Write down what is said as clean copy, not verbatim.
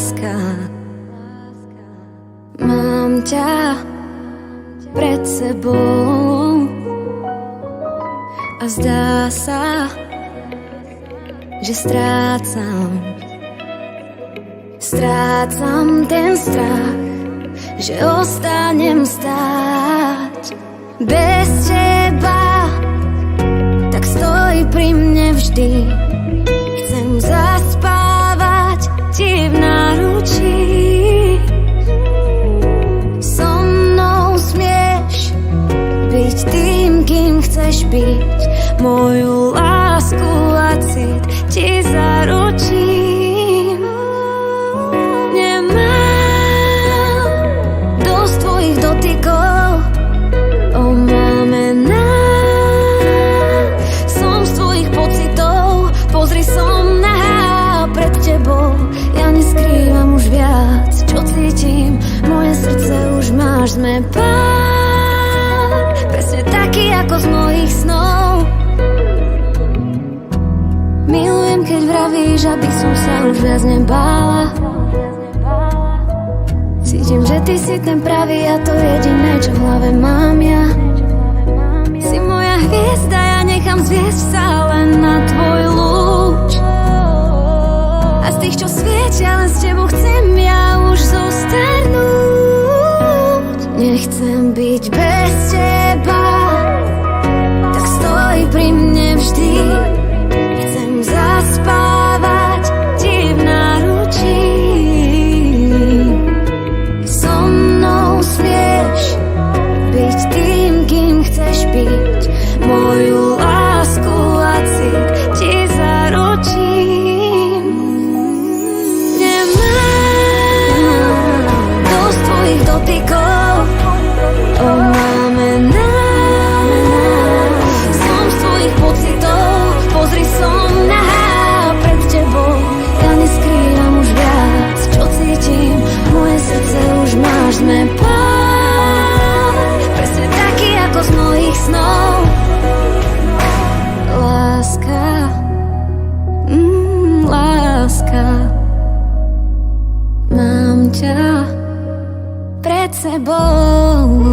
láska. Mám ťa pred sebou a zdá sa, že strácam ten strach, že ostanem stáť bez teba. Tak stoj pri mne vždy, chcem zaspávať ti v náručí. So mnou smieš byť tým, kým chceš byť, moju lásku a cit ti zaručím. Nemám dosť tvojich dotykov, máme nás. Som z tvojich pocitov, pozri, som nahá pred tebou. Ja neskrývam už viac, čo cítim, moje srdce už máš, sme pár, presne taký ako z mojich snov. Milujem, keď vravíš, aby som sa už viac nebála. Cítim, že ty si ten pravý a to jediné, čo v hlave mám ja. Si moja hviezda, ja nechám zviesť sa len na tvoj lúč. A z tých, čo svietia, len s tebou chcem ja už zostarnúť. Nechcem byť bez teba, tak stoj pri mne vždy. Chcem zaspávať ti v náručí. So mnou smieš byť tým, kým chceš byť, moju lásku a cit ti zaručím. Nemám dosť tvojich dotykov, máme nás. Som z tvojich pocitov, pozri, som nahá pred tebou. Ja neskrývam už viac, čo cítim, moje srdce už máš, sme pár, presne taký ako z mojich snov. Láska, láska, mám ťa pred sebou.